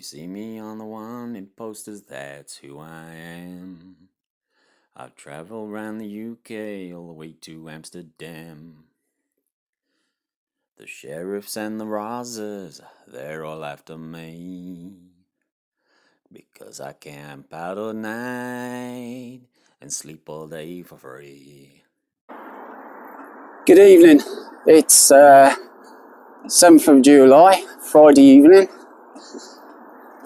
see me on the wanted posters, that's who I am. I've traveled around the UK all the way to Amsterdam. The sheriffs and the Rozzers, they're all after me, because I camp out all night and sleep all day for free. Good evening. It's 7th of July, Friday evening.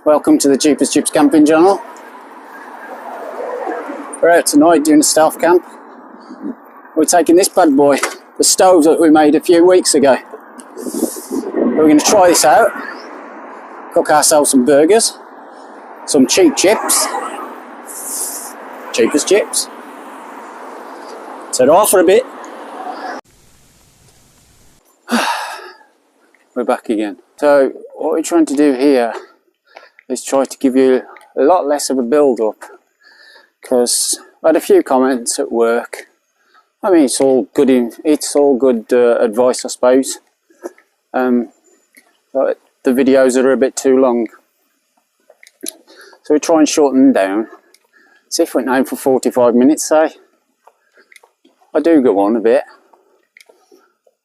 Welcome to the Cheapest Chips camping channel. We're out tonight doing a stealth camp. We're taking this bad boy, the stove that we made a few weeks ago. We're going to try this out, cook ourselves some burgers, some cheap chips, cheapest chips. Set off for a bit. We're back again. So what we're trying to do here is try to give you a lot less of a build up, because I had a few comments at work. I mean, it's all good advice, I suppose, but the videos are a bit too long, so we try and shorten them down. See if we're now for 45 minutes, say. I do go on a bit,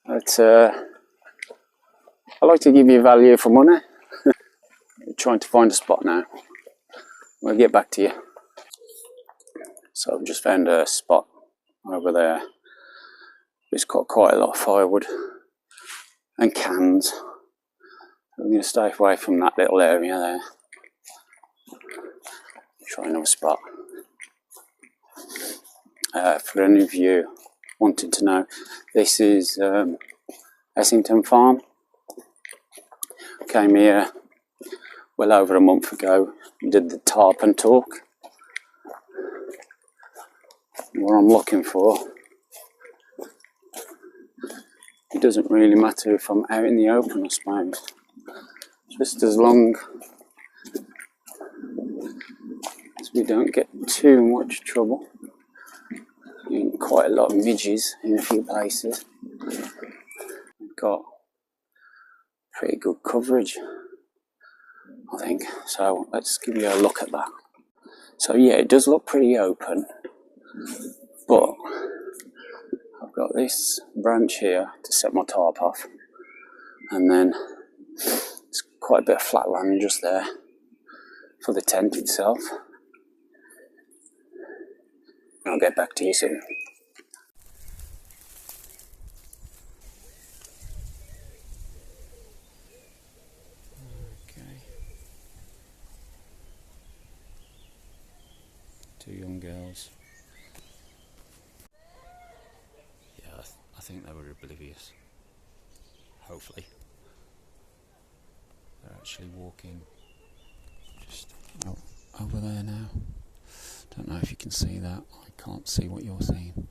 but I like to give you value for money. I'm trying to find a spot now. We'll get back to you. So I've just found a spot over there. It's got quite a lot of firewood and cans. I'm going to stay away from that little area there. Try another spot. For any of you wanting to know, this is Essington Farm. Came here well over a month ago, did the tarpon talk. What I'm looking for, it doesn't really matter if I'm out in the open, I suppose, just as long as we don't get too much trouble. Quite a lot of midges in a few places. We've got pretty good coverage, I think, so let's give you a look at that. So yeah, it does look pretty open, but I've got this branch here to set my tarp off, and then it's quite a bit of flat land just there for the tent itself. I'll get back to you soon. Two young girls. Yeah, I think they were oblivious. Hopefully. They're actually walking just over there now. Don't know if you can see that. I can't see what you're seeing.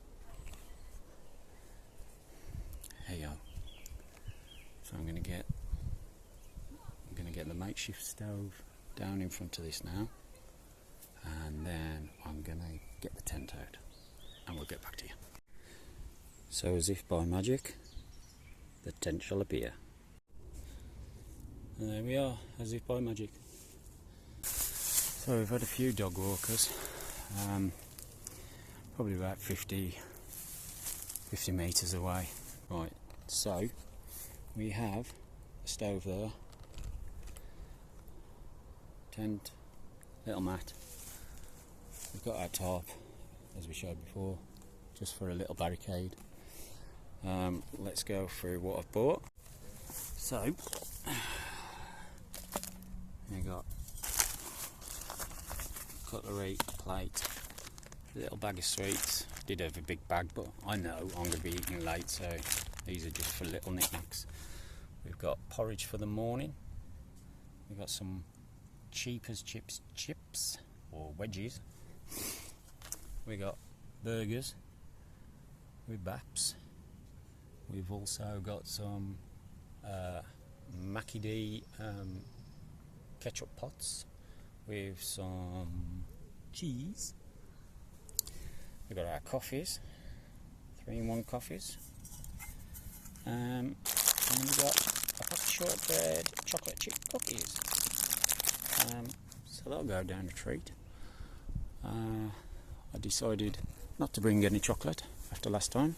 There you go. So I'm gonna get the makeshift stove down in front of this now. And then I'm going to get the tent out and we'll get back to you. So as if by magic, the tent shall appear. And there we are, as if by magic. So we've had a few dog walkers, probably about 50 metres away. Right, so we have a stove there, tent, little mat. We've got our tarp, as we showed before, just for a little barricade. Let's go through what I've bought. So, we got cutlery, plate, a little bag of sweets. Did have a big bag, but I know I'm going to be eating late, so these are just for little knickknacks. We've got porridge for the morning. We've got some Cheapest chips, or wedges. We got burgers with baps. We've also got some Mackie D ketchup pots with some cheese. We've got our coffees, 3-in-1 coffees. And we've got a pack of shortbread chocolate chip cookies. So that'll go down a treat. I decided not to bring any chocolate after last time,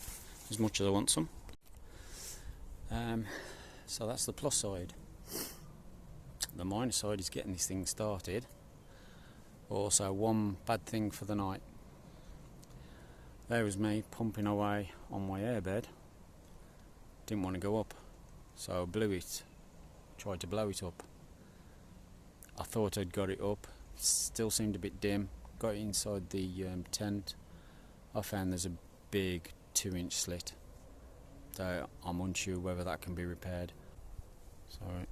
as much as I want some. So that's the plus side. The minus side is getting this thing started. Also, one bad thing for the night. There was me pumping away on my airbed. Didn't want to go up, so I blew it. Tried to blow it up. I thought I'd got it up. Still seemed a bit dim. Got it inside the tent. I found there's a big 2-inch slit. So I'm unsure whether that can be repaired. Sorry,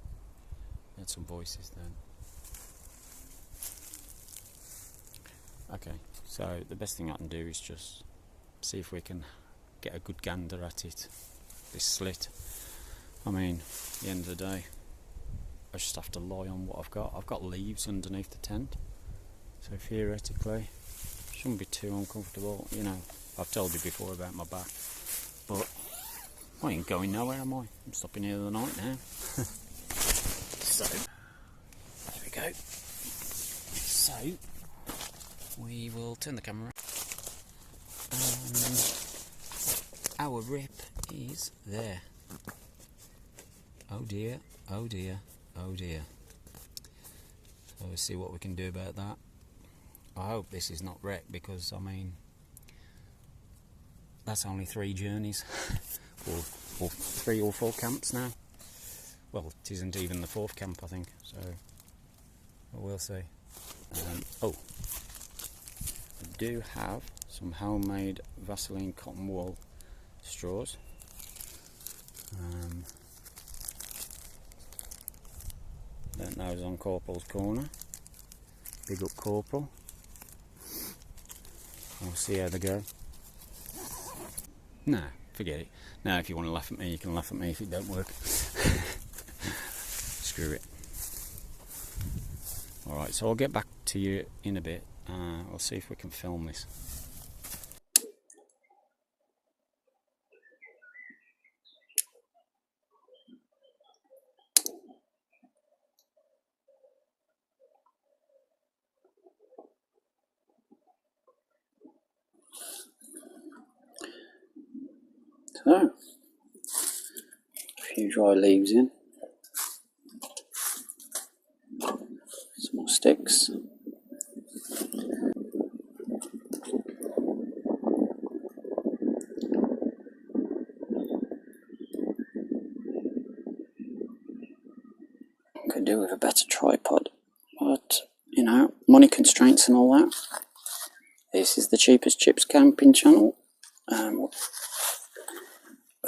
had some voices then. Okay, so the best thing I can do is just see if we can get a good gander at it. This slit. I mean, at the end of the day, I just have to lie on what I've got. I've got leaves underneath the tent, so theoretically, shouldn't be too uncomfortable. You know, I've told you before about my back, but I ain't going nowhere, am I? I'm stopping here the night now. So, there we go. So, we will turn the camera. Our rip is there. Oh dear, oh dear, oh dear. So we'll see what we can do about that. I hope this is not wrecked, because I mean, that's only 3 journeys. or 3 or 4 camps now. Well, it isn't even the 4th camp, I think, so we'll see. Oh, I do have some homemade Vaseline cotton wool straws. Learnt those on Corporal's Corner. Big up Corporal. We'll see how they go. No, forget it. Now, if you want to laugh at me, you can laugh at me if it don't work. Screw it. Alright, so I'll get back to you in a bit. We'll see if we can film this. So, a few dry leaves in. Some more sticks. Could do with a better tripod, but you know, money constraints and all that. This is the Cheapest Chips camping channel.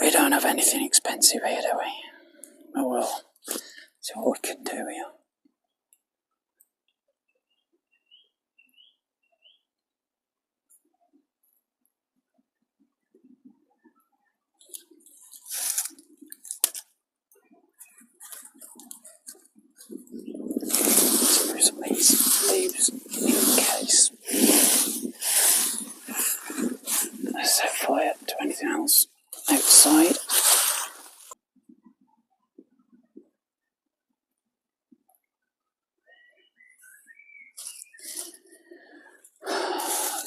We don't have anything expensive here, do we? Oh well, see what we can do here. Let's some of these leaves in case. Let's set fire to anything else outside.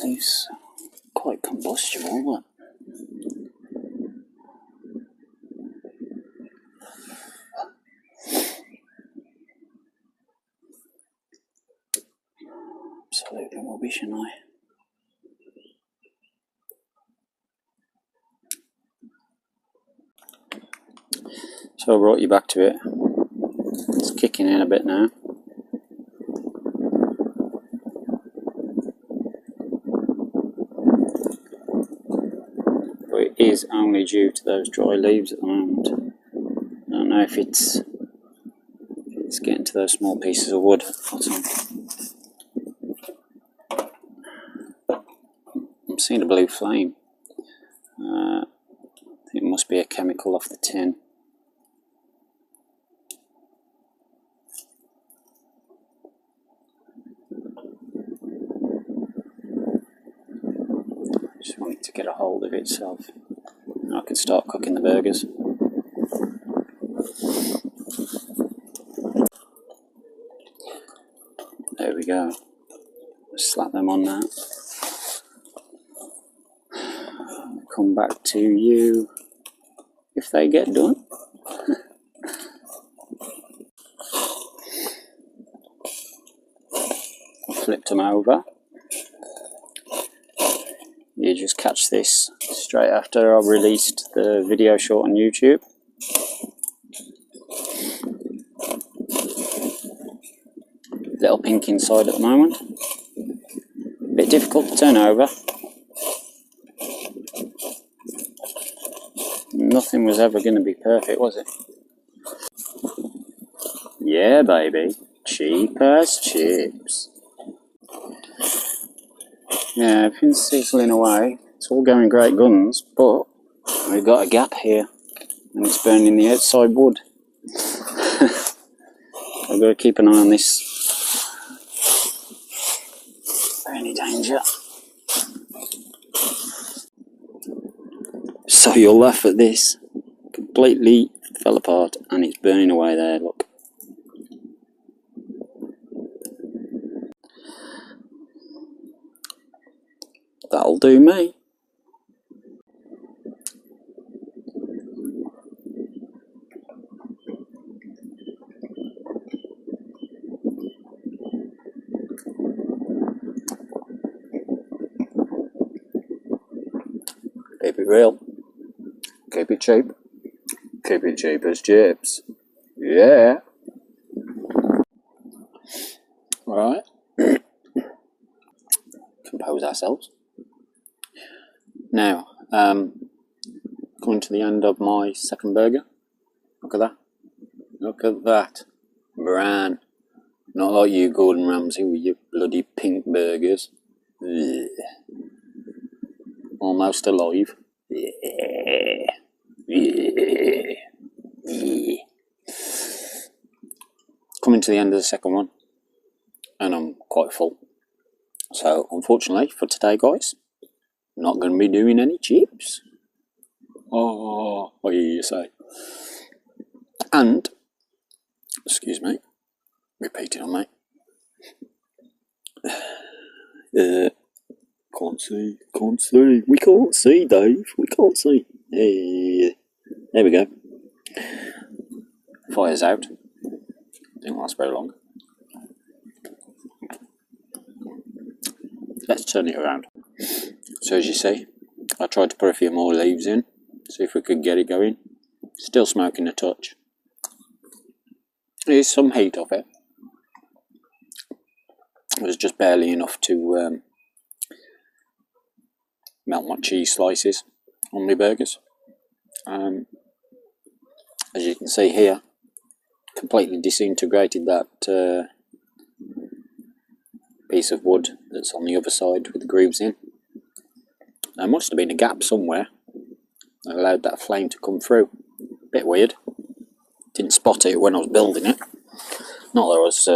Leaves quite combustible, but absolutely rubbish, and so I brought you back to it. It's kicking in a bit now. But it is only due to those dry leaves at the moment. I don't know if it's getting to those small pieces of wood. I'm seeing a blue flame. I think it must be a chemical off the tin. Just want it to get a hold of itself. I can start cooking the burgers. There we go. Slap them on now. Come back to you if they get done. Flipped them over. You just catch this straight after I released the video short on YouTube. Little pink inside at the moment. Bit difficult to turn over. Nothing was ever going to be perfect, was it? Yeah, baby. Cheap as chips. Yeah, everything's sizzling away. It's all going great guns, but we've got a gap here, and it's burning the outside wood. I've got to keep an eye on this. Any danger. So you'll laugh at this. Completely fell apart, and it's burning away there, look. That'll do me. Keep it real. Keep it cheap. Keep it cheap as chips. Yeah. Right. Compose ourselves. Now, coming to the end of my second burger. Look at that. Look at that. Bran. Not like you, Gordon Ramsay, with your bloody pink burgers. Ugh. Almost alive. Yeah. Yeah. Yeah. Coming to the end of the second one, and I'm quite full. So, unfortunately, for today, guys, not going to be doing any chips. Oh, what do you say? And, excuse me, repeating on me. Can't see. We can't see, Dave. We can't see. There we go. Fire's out. Didn't last very long. Let's turn it around. So as you see, I tried to put a few more leaves in, see if we could get it going. Still smoking a touch. There's some heat off it. It was just barely enough to melt my cheese slices on my burgers. As you can see here, completely disintegrated that piece of wood that's on the other side with the grooves in. There must have been a gap somewhere that allowed that flame to come through. Bit weird. Didn't spot it when I was building it. Not that I was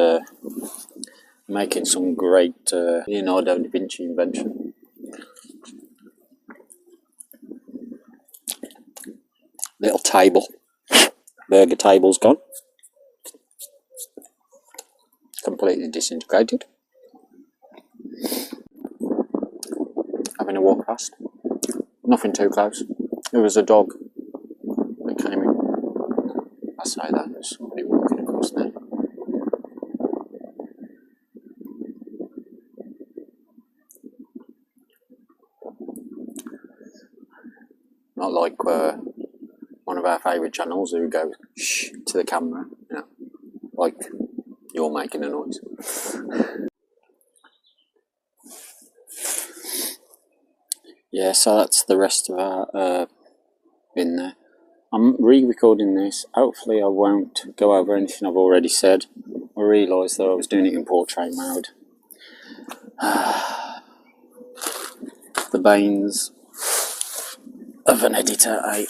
making some great Leonardo da Vinci invention. Little table. Burger table's gone. Completely disintegrated. Having a walk past. Nothing too close. There was a dog that came in. I say that, there's somebody walking across there. Not like one of our favourite channels who goes shh to the camera, you know, like you're making a noise. Yeah, so that's the rest of our bin there. I'm re-recording this. Hopefully I won't go over anything I've already said. I realised that I was doing it in portrait mode. The banes of an editor, a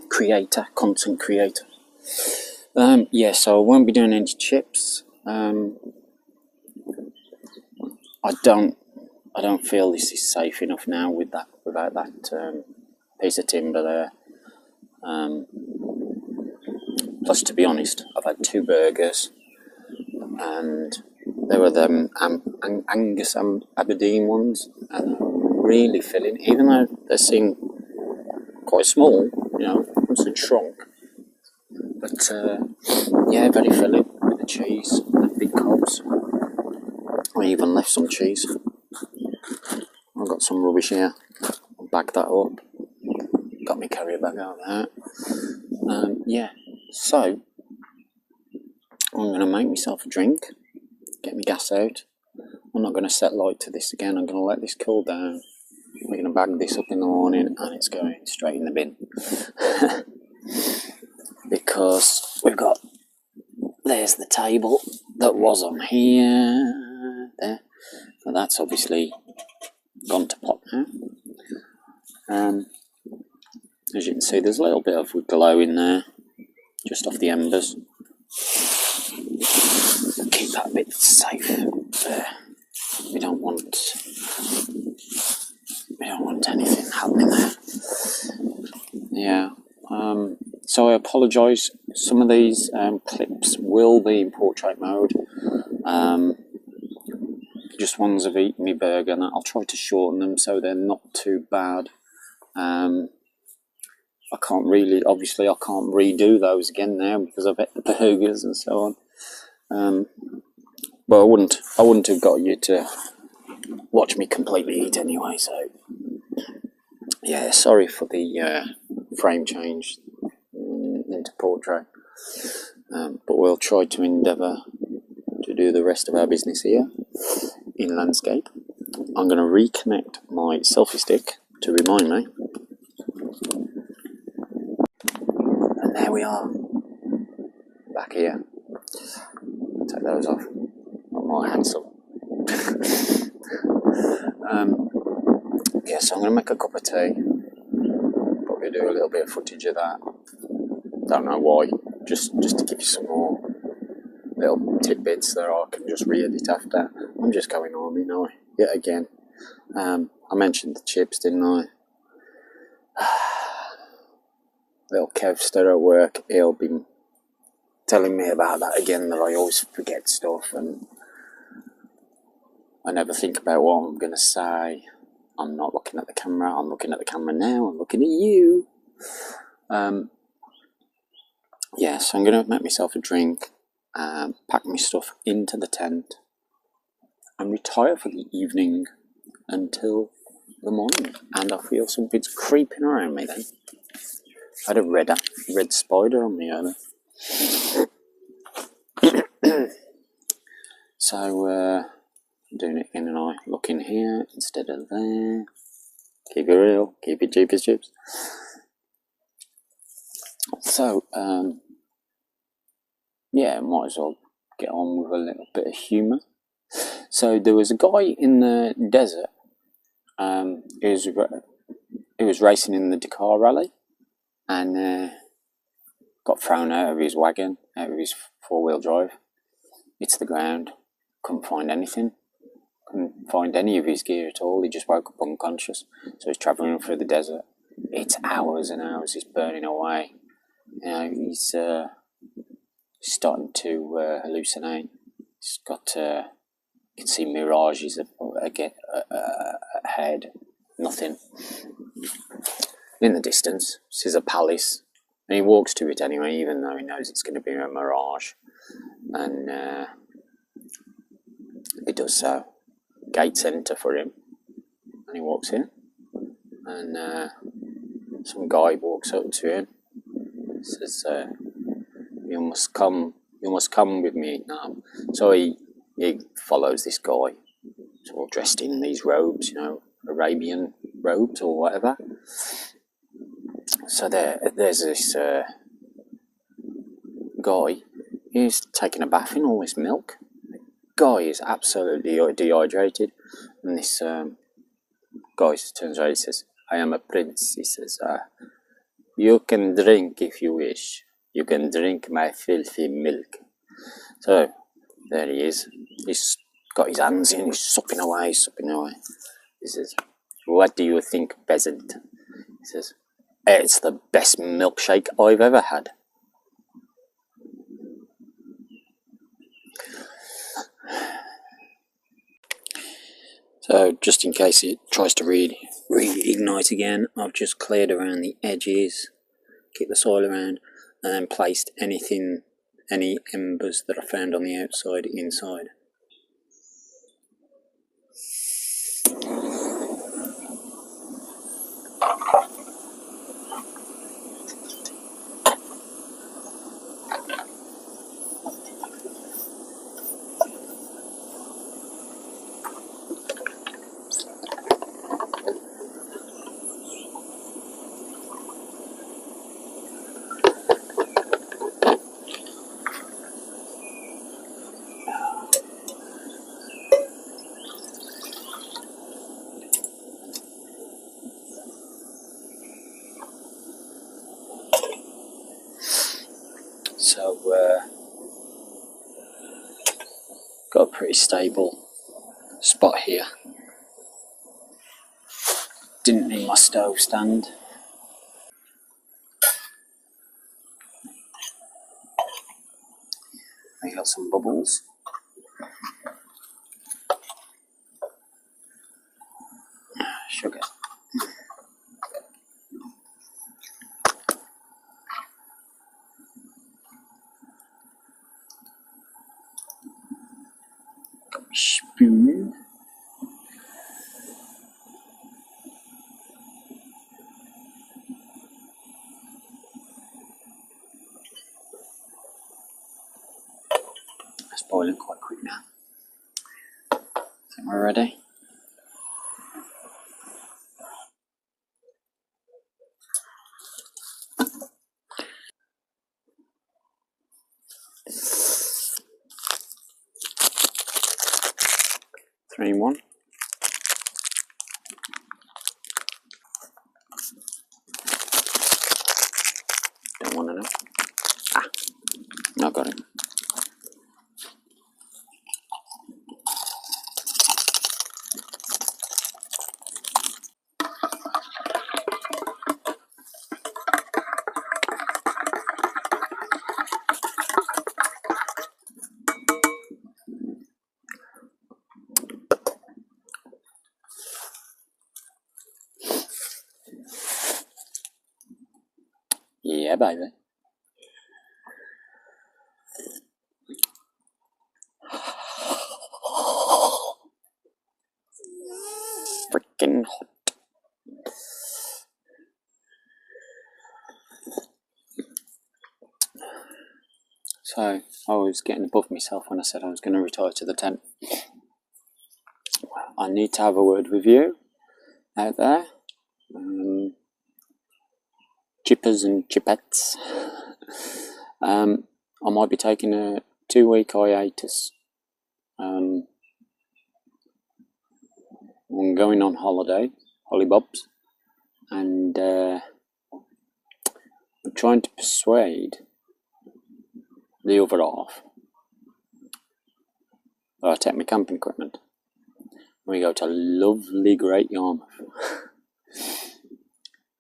creator, content creator. Yeah, so I won't be doing any chips. I don't feel this is safe enough now without that piece of timber there. Plus, to be honest, I've had 2 burgers and They were them Angus Aberdeen ones, and really filling, even though they seem quite small, once they shrunk. But yeah, very filling with the cheese and big cobs. I even left some cheese. I've got some rubbish here. I'll bag that up. Got my carrier bag out there. Yeah, so I'm going to make myself a drink, get my gas out. I'm not going to set light to this again. I'm going to let this cool down. We're going to bag this up in the morning and it's going straight in the bin. Because we've got, there's the table that was on here, there. So that's obviously gone to pot now. As you can see, there's a little bit of glow in there, just off the embers. Keep that a bit safe there. We don't want anything happening there. Yeah. So I apologise. Some of these clips will be in portrait mode. Just ones of eating my burger, and I'll try to shorten them so they're not too bad. I can't redo those again now because I've ate the burgers and so on. But I wouldn't have got you to watch me completely eat anyway. So yeah, sorry for the frame change into portrait. But we'll try to endeavour to do the rest of our business here in landscape. I'm going to reconnect my selfie stick to remind me. And there we are, back here. Take those off, not more handsome. Yeah, so I'm going to make a cup of tea. Probably do a little bit of footage of that. Don't know why, just to give you some more little tidbits that I can just re-edit after. I'm just going on, yet again. I mentioned the chips, didn't I? Little Kevster at work, he'll be telling me about that again, that I always forget stuff and I never think about what I'm going to say. I'm not looking at the camera, I'm looking at the camera now, I'm looking at you. Yeah, so I'm going to make myself a drink, pack my stuff into the tent and retire for the evening until the morning. And I feel something's creeping around me then. I had a red spider on me earlier. So, I'm doing it again and I look in here instead of there. Keep it real, keep it cheap as chips. So, yeah, might as well get on with a little bit of humour. So there was a guy in the desert. He was racing in the Dakar rally, and got thrown out of his wagon, out of his four-wheel drive. Hits the ground. Couldn't find anything. Couldn't find any of his gear at all. He just woke up unconscious. So he's travelling through the desert. It's hours and hours. He's burning away. He's starting to hallucinate. He's got you can see mirages ahead. Nothing. In the distance, sees a palace, and he walks to it anyway, even though he knows it's going to be a mirage. And he does so. Gates enter for him, and he walks in, and some guy walks up to him, says, "You must come with me now." So he follows this guy. He's all dressed in these robes, Arabian robes or whatever. So there's this guy. He's taking a bath in all this milk. The guy is absolutely dehydrated, and this guy turns around and says, "I am a prince." He says, "You can drink if you wish. You can drink my filthy milk." So there he is. He's got his hands in. He's supping away. He says, "What do you think, peasant?" He says, "It's the best milkshake I've ever had." So just in case it tries to reignite again, I've just cleared around the edges, keep the soil around, and then placed any embers that I found on the outside inside. So, got a pretty stable spot here. Didn't need my stove stand. I got some bubbles. Sugar. Spoon. It's boiling quite quick now. Think we're ready. Three in one. Don't want to know. I got it. Yeah, baby. Freaking hot. So, I was getting above myself when I said I was going to retire to the tent. I need to have a word with you out there. Chippers and chippettes. I might be taking a 2-week hiatus. I'm going on holiday, hollybobs, and I'm trying to persuade the other half that I take my camping equipment. We go to lovely Great Yarmouth,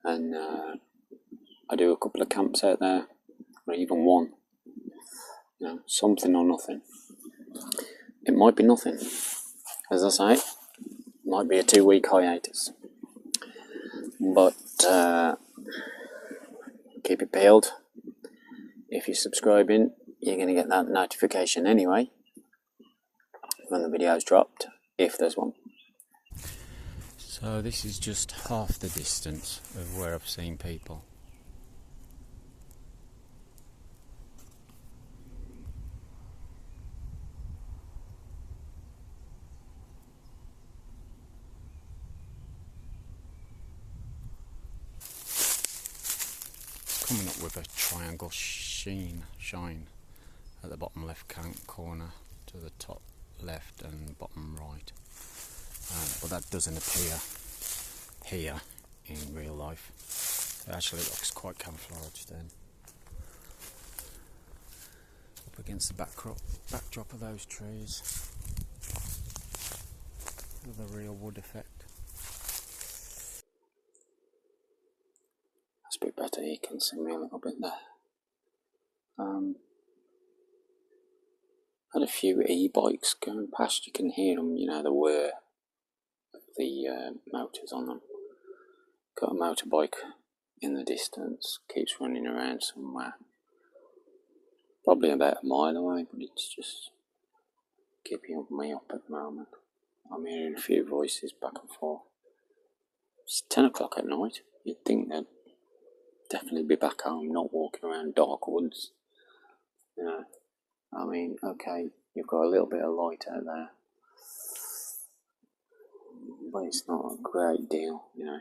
and I do a couple of camps out there, or even one. You know, something or nothing. It might be nothing, as I say. It might be a 2-week hiatus, but keep it peeled. If you're subscribing, you're going to get that notification anyway when the video's dropped, if there's one. So this is just half the distance of where I've seen people. Coming up with a triangle shine at the bottom left corner to the top left and bottom right, but that doesn't appear here in real life. It actually looks quite camouflaged then, up against the backdrop of those trees with a real wood effect. That's a bit better, you can see me a little bit there. Had a few e-bikes going past, you can hear them, you know, the whir the motors on them. Got a motorbike in the distance, keeps running around somewhere. Probably about a mile away, but it's just keeping me up at the moment. I'm hearing a few voices back and forth. It's 10 o'clock at night. You'd think they'd definitely be back home, not walking around dark woods. You know, I mean, okay, you've got a little bit of light out there, but it's not a great deal, you know.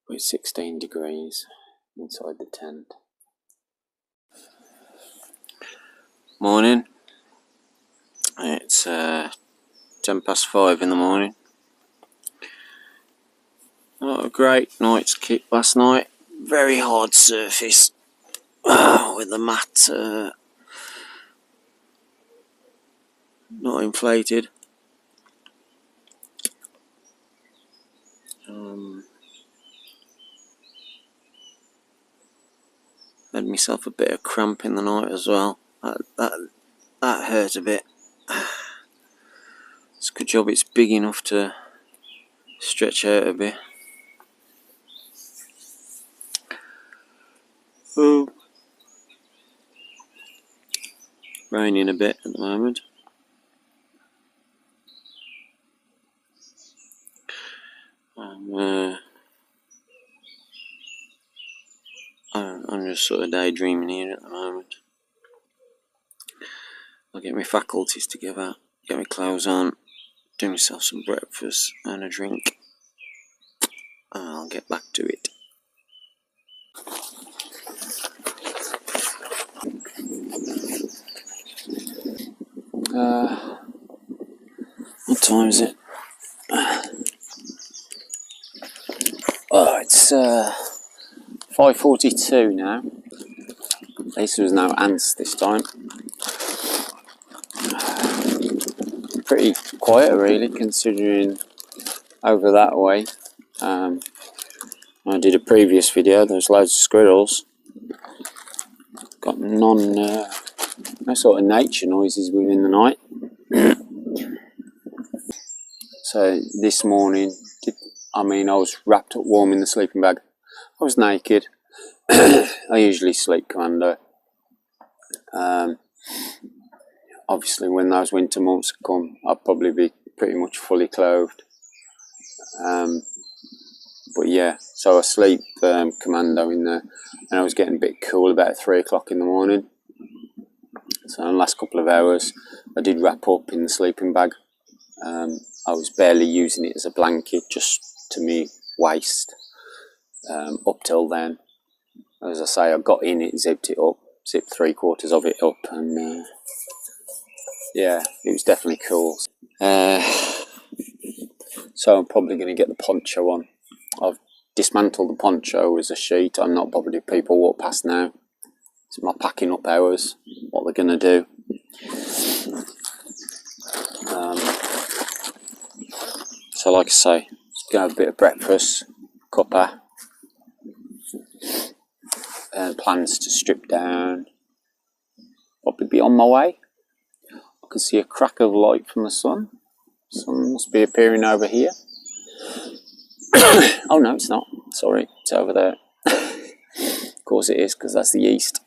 It's 16 degrees inside the tent. Morning. It's 10 past 5 in the morning. What a great night's kick last night. Very hard surface with the mat not inflated. Had myself a bit of cramp in the night as well. That hurt a bit. It's a good job it's big enough to stretch out a bit. Oh, raining a bit at the moment. I'm just sort of daydreaming here at the moment. I'll get my faculties together, get my clothes on, do myself some breakfast and a drink, and I'll get back to it. What time is it? Oh, it's 5:42 now. At least there was no ants this time. Pretty quiet really, considering over that way. I did a previous video, there's loads of squirrels. Got no sort of nature noises within the night. So this morning, I was wrapped up warm in the sleeping bag. I was naked. I usually sleep commando. Obviously when those winter months come, I'll probably be pretty much fully clothed. But yeah, so I sleep commando in there, and I was getting a bit cool about 3 o'clock in the morning. So in the last couple of hours, I did wrap up in the sleeping bag. I was barely using it as a blanket, just to me waist. Up till then, as I say, I got in it, zipped it up, zipped 3/4 of it up, and yeah, it was definitely cool. So I'm probably going to get the poncho on. I've dismantled the poncho as a sheet. I'm not bothered if people walk past now. It's my packing up hours, what they're going to do. So like I say, just going to have a bit of breakfast, cuppa, plans to strip down, probably be on my way. I can see a crack of light from the sun. Sun must be appearing over here. Oh no, it's not. Sorry, it's over there. Of course it is, because that's the east.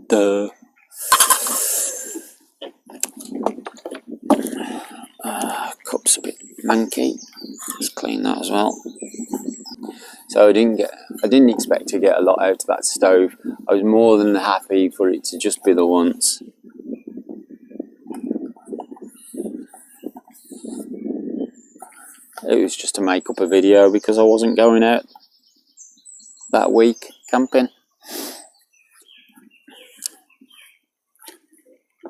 Duh. Cup's a bit manky. Let's clean that as well. So I didn't expect to get a lot out of that stove. I was more than happy for it to just be the once. It was just to make up a video because I wasn't going out that week camping.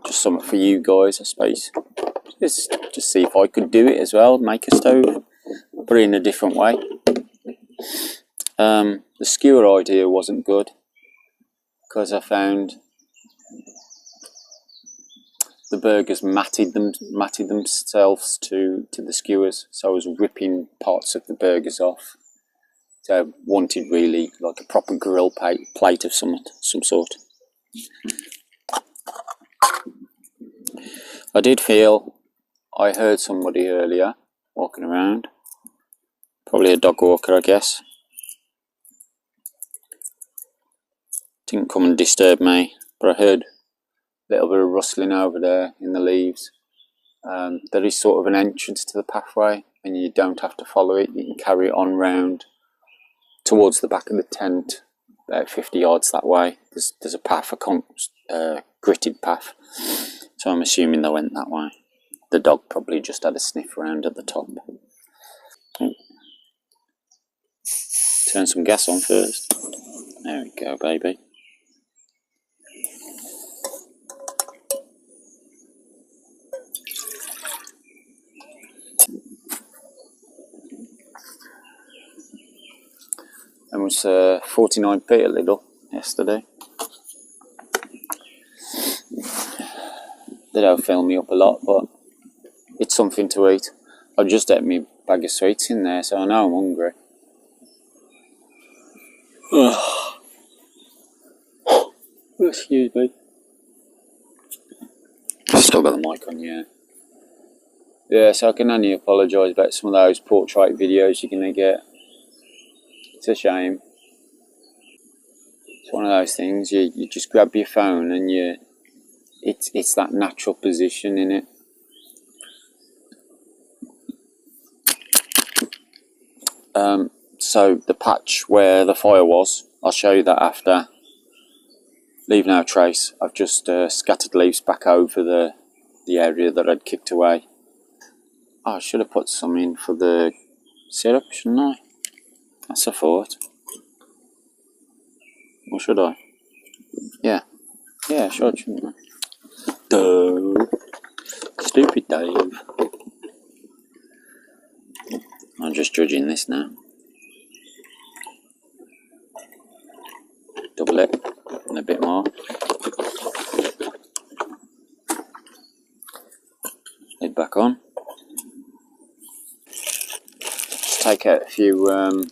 Just something for you guys, I suppose. Just see if I could do it as well, make a stove, but in a different way. The skewer idea wasn't good because I found the burgers matted themselves to the skewers, so I was ripping parts of the burgers off. So I wanted really like a proper grill plate of some sort. I did feel I heard somebody earlier walking around. Probably a dog walker, I guess. Didn't come and disturb me, but I heard a little bit of rustling over there in the leaves. There is sort of an entrance to the pathway, and you don't have to follow it. You can carry it on round towards the back of the tent, about 50 yards that way. There's a path, a gritted path. So I'm assuming they went that way. The dog probably just had a sniff around at the top. Turn some gas on first. There we go, baby. It was 49p a little yesterday. They don't fill me up a lot, but it's something to eat. I've just ate me bag of sweets in there, so I know I'm hungry. Excuse me. Still got the mic on, yeah. Yeah, so I can only apologise about some of those portrait videos you're going to get. It's a shame. It's one of those things, you just grab your phone and it's that natural position in it. So the patch where the fire was, I'll show you that after. Leave no trace. I've just scattered leaves back over the area that I'd kicked away. Oh, I should have put some in for the syrup, shouldn't I? That's a thought. Or should I? Yeah, I should, shouldn't I? Duh. Stupid Dave. I'm just judging this now. Double it and a bit more. Lid back on. Just take out a few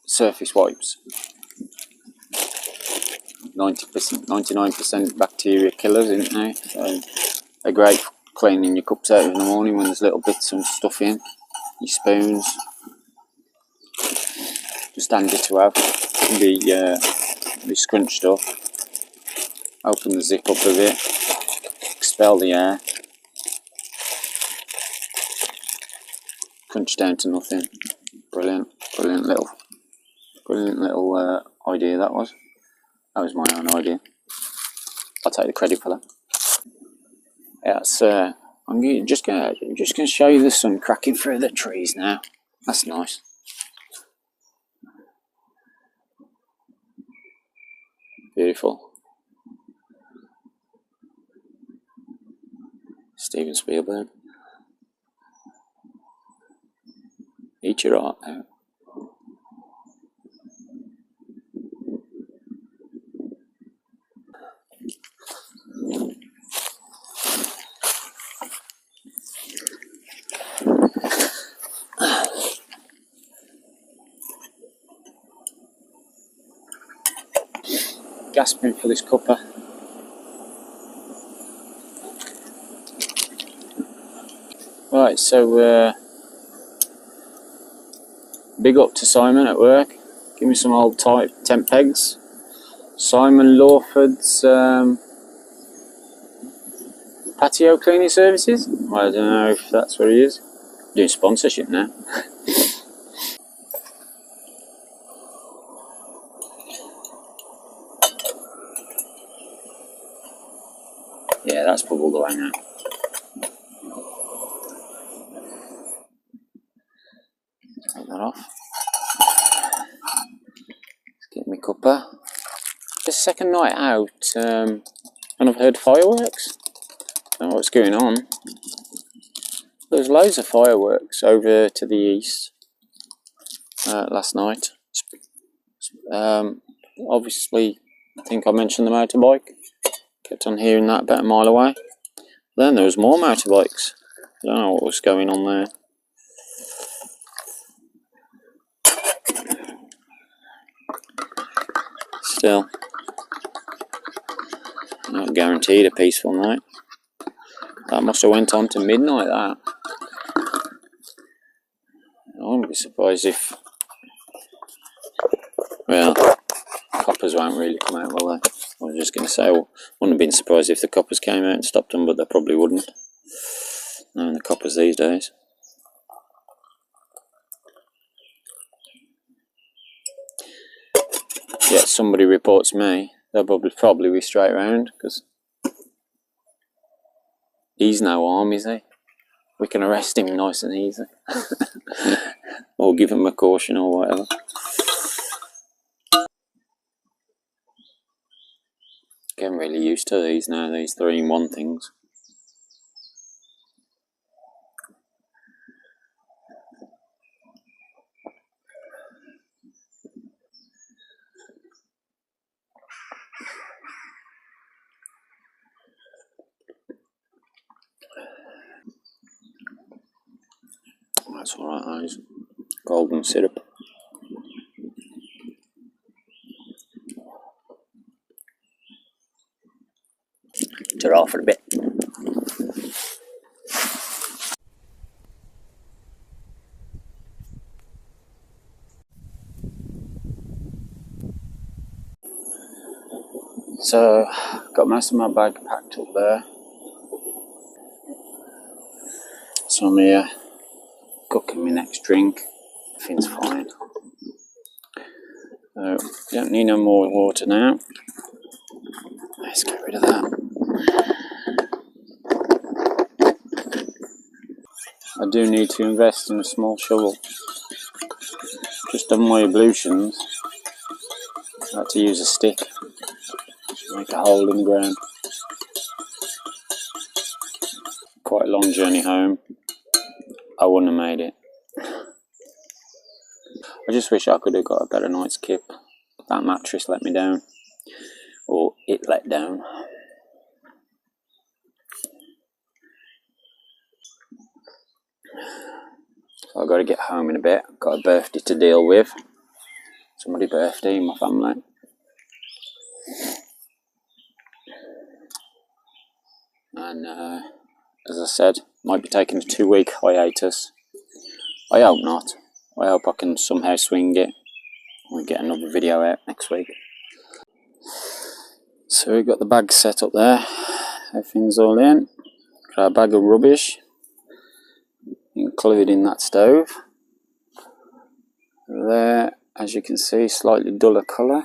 surface wipes. 90%, 99% bacteria killers, isn't they? So they're great for cleaning your cups out in the morning when there's little bits and stuff in. Your spoons. Just handy to have. Can be scrunched up. Open the zip up of it. Expel the air. Crunch down to nothing. Brilliant little idea that was. That was my own idea. I'll take the credit for that. Yeah, I'm just gonna show you the sun cracking through the trees now. That's nice. Beautiful. Steven Spielberg. Eat your heart out. Gasping for this cuppa. Right, so big up to Simon at work. Give me some old type tent pegs. Simon Lawford's patio cleaning services. I don't know if that's what he is. Doing sponsorship now. Yeah, that's bubbled away now. Take that off. Let's get my cuppa. This second night out, and I've heard fireworks. I don't know what's going on. There's loads of fireworks over to the east last night. Obviously, I think I mentioned the motorbike. Kept on hearing that about a mile away. Then there was more motorbikes. I don't know what was going on there. Still. Not guaranteed a peaceful night. That must have went on to midnight, that. I wouldn't be surprised if... Well, coppers won't really come out, will they? I was just going to say, I wouldn't have been surprised if the coppers came out and stopped them, but they probably wouldn't. Knowing the coppers these days. Yeah, somebody reports me, they'll probably be straight round, because he's no harm, is he? We can arrest him nice and easy. Or give him a caution or whatever. Getting really used to these now, these 3-in-1 things. That's alright, those golden syrup. Ta-ra for a bit. So, got most of my bag packed up there. So I'm here cooking my next drink. Everything's fine. So, don't need no more water now. Let's get rid of that. I do need to invest in a small shovel. Just done my ablutions. I had to use a stick. Make a hole in the ground. Quite a long journey home. I wouldn't have made it. I just wish I could have got a better night's kip. That mattress let me down. Or it let down. So I've got to get home in a bit. I've got a birthday to deal with. Somebody's birthday in my family. And as I said, might be taking a 2-week hiatus. I hope not. I hope I can somehow swing it. We'll get another video out next week. So we've got the bag set up there. Everything's all in. Got a bag of rubbish, including that stove. There, as you can see, slightly duller colour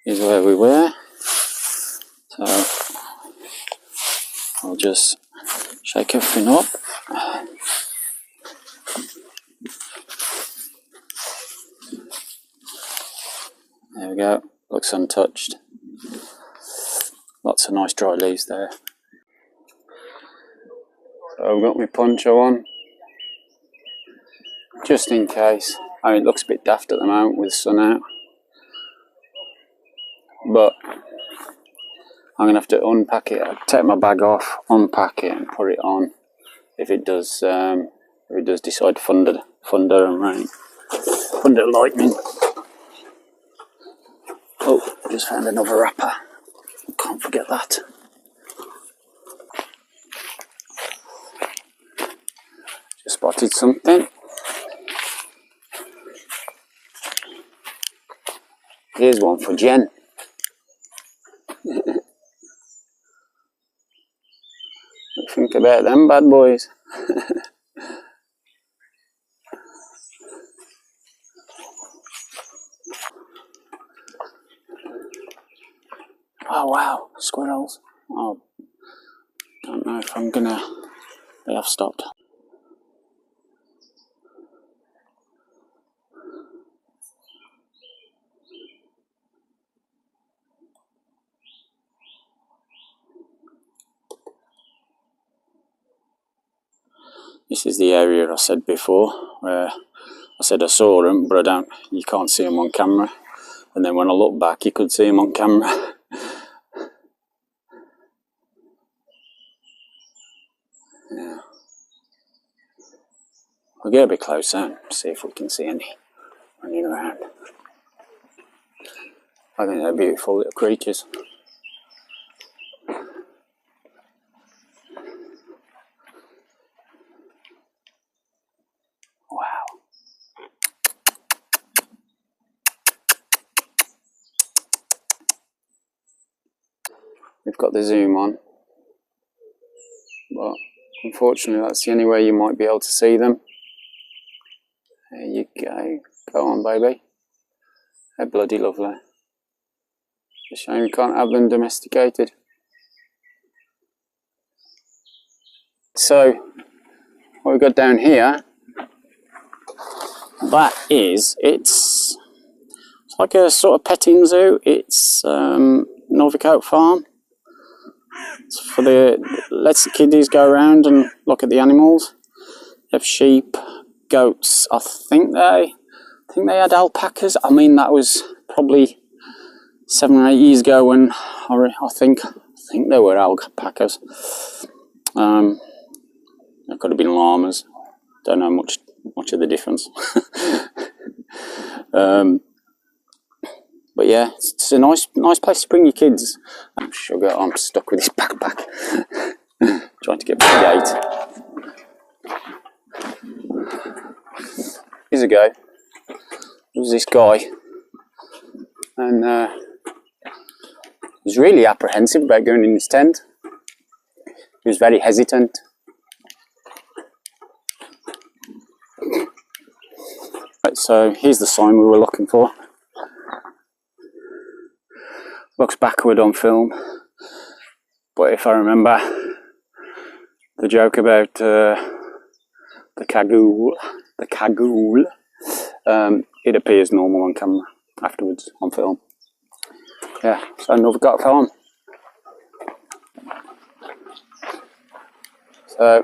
is where we were. So I'll just shake everything up. There we go, looks untouched. Lots of nice dry leaves there. So I've got my poncho on, just in case. I mean, it looks a bit daft at the moment with the sun out. But I'm going to have to unpack it, take my bag off, unpack it and put it on if it does decide to thunder and rain. Thunder lightning. Oh, just found another wrapper. Can't forget that. Just spotted something. Here's one for Jen. Think about them bad boys. Oh wow, squirrels. Oh, don't know if I'm gonna... They have stopped. This is the area I said before, where I said I saw them, but you can't see them on camera. And then when I look back, you could see them on camera. Yeah. We'll get a bit closer and see if we can see any running around. I think they're beautiful little creatures. we've got the zoom on, but unfortunately that's the only way you might be able to see them. There you go. Go on, baby. They're bloody lovely. It's a shame you can't have them domesticated. So, what we've got down here, that is, it's like a sort of petting zoo. It's Northcote Farm. It's for lets the kiddies go around and look at the animals. They have sheep, goats. I think they had alpacas. I mean, that was probably 7 or 8 years ago when I think they were alpacas. It could have been llamas. Don't know much of the difference. But yeah, it's a nice place to bring your kids. Sugar, I'm stuck with this backpack. Trying to get to the gate. Years ago, there was this guy, and he was really apprehensive about going in his tent. He was very hesitant. Right, so here's the sign we were looking for. Looks backward on film, but if I remember the joke about the cagoule, it appears normal on camera afterwards on film. Yeah, so Northcote Farm. So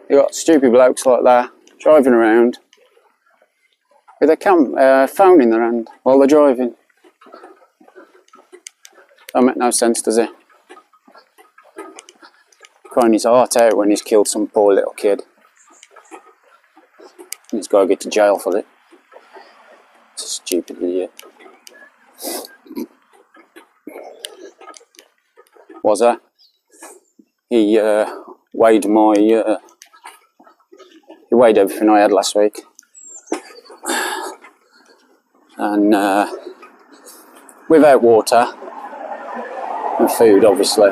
you got stupid blokes like that driving around with a phone in their hand while they're driving. That make no sense, does it? Crying his heart out when he's killed some poor little kid. And he's got to get to jail for it. It's a stupid idiot. Was there? He weighed he weighed everything I had last week. And without water and food, obviously,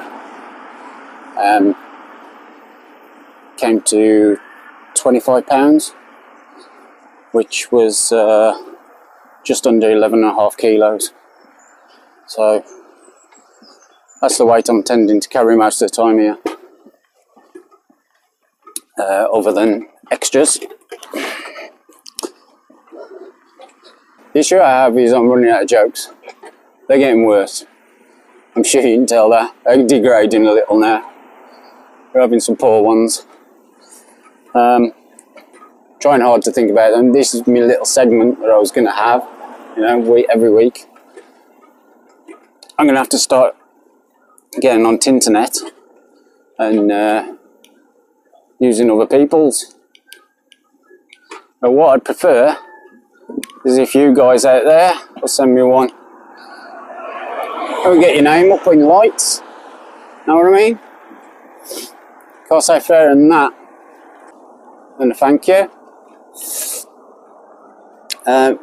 came to 25 pounds, which was just under 11.5 kilos. So that's the weight I'm tending to carry most of the time here, other than extras. The issue I have is I'm running out of jokes. They're getting worse. I'm sure you can tell that. They're degrading a little now. We're having some poor ones. Trying hard to think about them. This is my little segment that I was going to have, you know, every week. I'm going to have to start getting on Tinternet and using other people's. But what I'd prefer is if you guys out there will send me one. I'll get your name up in lights. Know what I mean? Can't say fairer than that. And a thank you.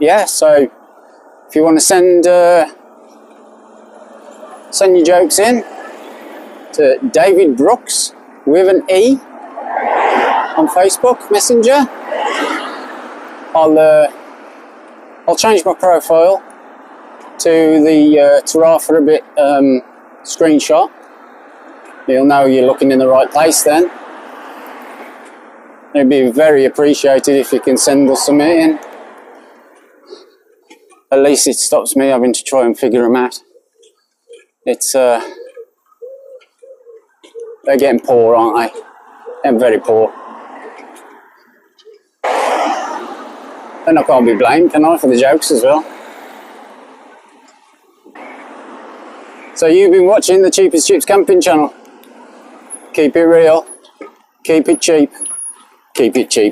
Yeah, so if you want to send your jokes in to David Brooks with an E on Facebook Messenger, I'll change my profile to the Tara for a bit screenshot. You'll know you're looking in the right place then. It'd be very appreciated if you can send us some in. At least it stops me having to try and figure them out. It's they're getting poor, aren't they? They're very poor. And I can't be blamed, can I, for the jokes as well? So you've been watching the Cheap as Chips camping channel. Keep it real, keep it cheap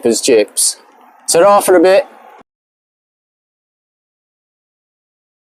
as chips. Ta-ra for a bit.